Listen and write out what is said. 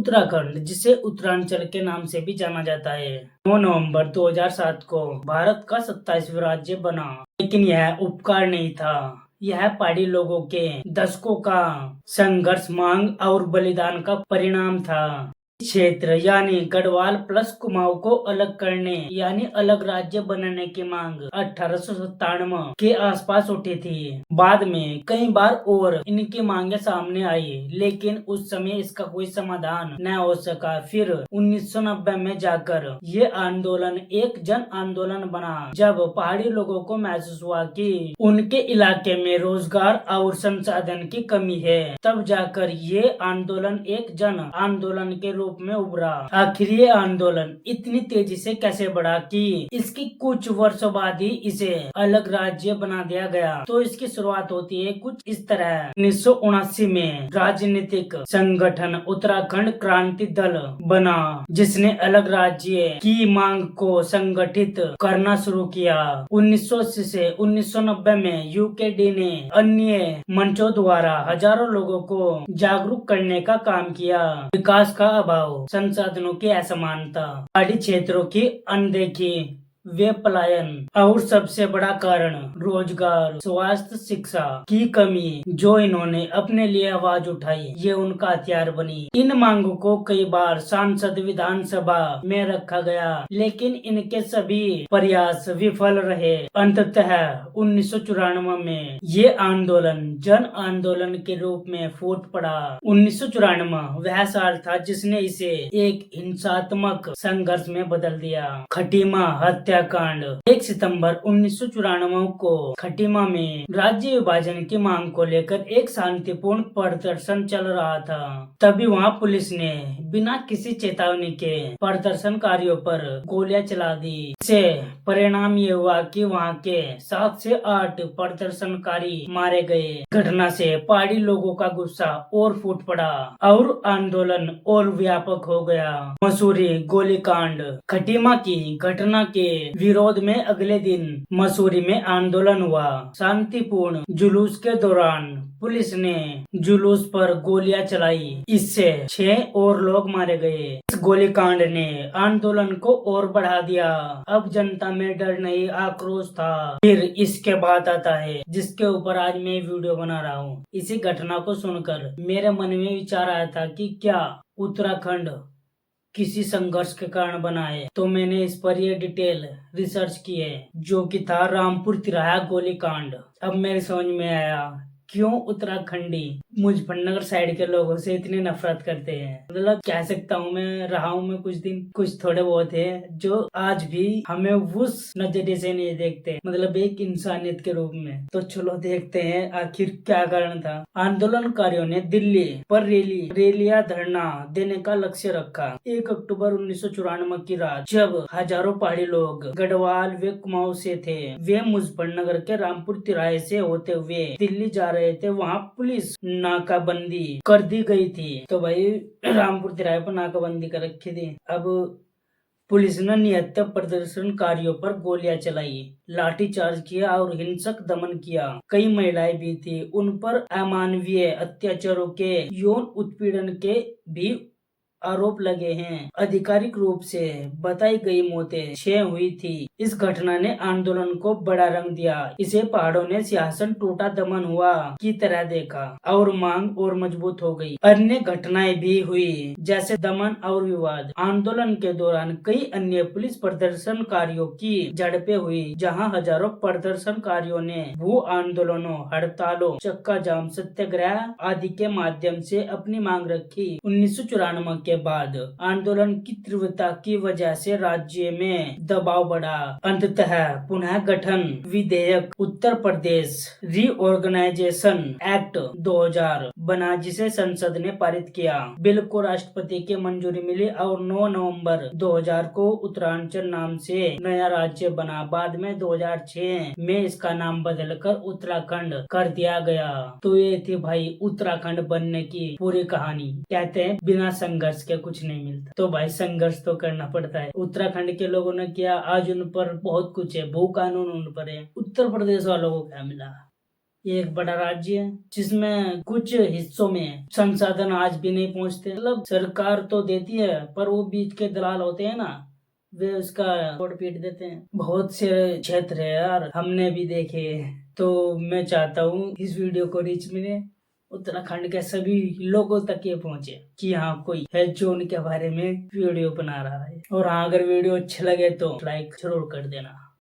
उत्तराखंड, जिसे उत्तरांचल के नाम से भी जाना जाता है, 9 नवंबर 2007 को भारत का 27वां राज्य बना। लेकिन यह उपकार नहीं था, यह पहाड़ी लोगों के दशकों का संघर्ष, मांग और बलिदान का परिणाम था। क्षेत्र यानी गढ़वाल प्लस कुमाऊं को अलग करने यानी अलग राज्य बनाने की मांग 1897 के आसपास उठी थी। बाद में कई बार और इनकी मांगे सामने आई, लेकिन उस समय इसका कोई समाधान न हो सका। फिर 1990 में जाकर ये आंदोलन एक जन आंदोलन बना, जब पहाड़ी लोगों को महसूस हुआ कि उनके इलाके में रोजगार और संसाधन की कमी है। तब जाकर ये आंदोलन एक जन आंदोलन के रूप में उभरा। आखिर ये आंदोलन इतनी तेजी से कैसे बढ़ा कि इसकी कुछ वर्षों बाद ही इसे अलग राज्य बना दिया गया। तो इसकी शुरुआत होती है कुछ इस तरह। 1979 में राजनीतिक संगठन उत्तराखंड क्रांति दल बना, जिसने अलग राज्य की मांग को संगठित करना शुरू किया। 1980 से 1990 में यूकेडी ने अन्य मंचों द्वारा हजारों लोगों को जागरूक करने का काम किया। विकास का अभाव, संसाधनों की असमानता, पहाड़ी क्षेत्रों की अनदेखी, वे पलायन और सबसे बड़ा कारण रोजगार, स्वास्थ्य, शिक्षा की कमी, जो इन्होंने अपने लिए आवाज उठाई, ये उनका हथियार बनी। इन मांगों को कई बार सांसद विधानसभा में रखा गया, लेकिन इनके सभी प्रयास विफल रहे। अंततः 1994 में ये आंदोलन जन आंदोलन के रूप में फूट पड़ा। 1994 वह साल था जिसने इसे एक हिंसात्मक संघर्ष में बदल दिया। खटीमा हत्याकांड। 1 सितंबर 1994 को खटीमा में राज्य विभाजन की मांग को लेकर एक शांतिपूर्ण प्रदर्शन चल रहा था। तभी वहां पुलिस ने बिना किसी चेतावनी के प्रदर्शनकारियों पर गोलियां चला दी। इससे परिणाम ये हुआ कि वहां के 7 से 8 प्रदर्शनकारी मारे गए। घटना से पहाड़ी लोगों का गुस्सा और फूट पड़ा और आंदोलन और व्यापक हो गया। मसूरी गोलीकांड। खटीमा की घटना के विरोध में अगले दिन मसूरी में आंदोलन हुआ। शांतिपूर्ण जुलूस के दौरान पुलिस ने जुलूस पर गोलियां चलाई, इससे 6 और लोग मारे गए। इस गोलीकांड ने आंदोलन को और बढ़ा दिया। अब जनता में डर नहीं, आक्रोश था। फिर इसके बाद आता है जिसके ऊपर आज मैं वीडियो बना रहा हूँ। इसी घटना को सुनकर मेरे मन में विचार आया था कि क्या उत्तराखंड किसी संघर्ष के कारण बना है। तो मैंने इस पर ये डिटेल रिसर्च की है, जो कि था रामपुर तिराहा गोलीकांड। अब मेरे समझ में आया क्यों उत्तराखंडी मुजफ्फरनगर साइड के लोगों से इतनी नफरत करते हैं। मतलब कह सकता हूँ, मैं रहा हूँ मैं कुछ दिन, कुछ थोड़े बहुत है जो आज भी हमें उस नजरिए से नहीं देखते, मतलब एक इंसानियत के रूप में। तो चलो देखते हैं आखिर क्या कारण था। आंदोलनकारियों ने दिल्ली पर रैलियां धरना देने का लक्ष्य रखा। 1 अक्टूबर 1994 की रात, जब हजारों पहाड़ी लोग गढ़वाल व कुमाऊं से थे, वे मुजफ्फरनगर के रामपुर तिराहे से होते हुए दिल्ली जा रहे थे। वहाँ पुलिस नाकाबंदी कर दी गई थी। तो भाई रामपुर तिराहे पर नाकाबंदी कर रखी थी। अब पुलिस ने निहत्थे प्रदर्शनकारियों पर गोलियां चलाई, लाठीचार्ज किया और हिंसक दमन किया। कई महिलाएं भी थी, उन पर अमानवीय अत्याचारों के, यौन उत्पीड़न के भी आरोप लगे हैं। आधिकारिक रूप से बताई गई मौतें 6 हुई थी। इस घटना ने आंदोलन को बड़ा रंग दिया। इसे पहाड़ों ने सिंहासन टूटा दमन हुआ की तरह देखा और मांग और मजबूत हो गई। अन्य घटनाएं भी हुई, जैसे दमन और विवाद। आंदोलन के दौरान कई अन्य पुलिस प्रदर्शनकारियों की झड़पें हुई, जहां हजारों प्रदर्शनकारियों ने भू आंदोलनों, हड़तालों, चक्का जाम, सत्याग्रह आदि के माध्यम से अपनी मांग रखी। 1994 के बाद आंदोलन की तीव्रता की वजह से राज्य में दबाव बढ़ा। अंततः पुनः गठन विधेयक उत्तर प्रदेश रीऑर्गेनाइजेशन एक्ट 2000 बना, जिसे संसद ने पारित किया। बिल को राष्ट्रपति की मंजूरी मिली और 9 नवंबर 2000 को उत्तरांचल नाम से नया राज्य बना। बाद में 2006 में इसका नाम बदलकर उत्तराखंड कर दिया गया। तो ये थी भाई उत्तराखंड बनने की पूरी कहानी। कहते हैं बिना संघर्ष के कुछ नहीं मिलता। तो भाई संघर्ष तो करना पड़ता है। उत्तराखंड के लोगों ने किया, आज उन पर बहुत कुछ है, भू कानून उन पर है। उत्तर प्रदेश वालों को क्या मिला? ये एक बड़ा राज्य है जिसमें कुछ हिस्सों में संसाधन आज भी नहीं पहुंचते। मतलब सरकार तो देती है पर वो बीच के दलाल होते हैं ना, वे उसका तोड़ पीट देते हैं। बहुत से क्षेत्र है यार, हमने भी देखे। तो मैं चाहता हूँ इस वीडियो को रीच मिले, उत्तराखंड के सभी लोगों तक ये पहुंचे कि हाँ कोई है जो उनके बारे में वीडियो बना रहा है। और हाँ, अगर वीडियो अच्छे लगे तो लाइक जरूर कर देना।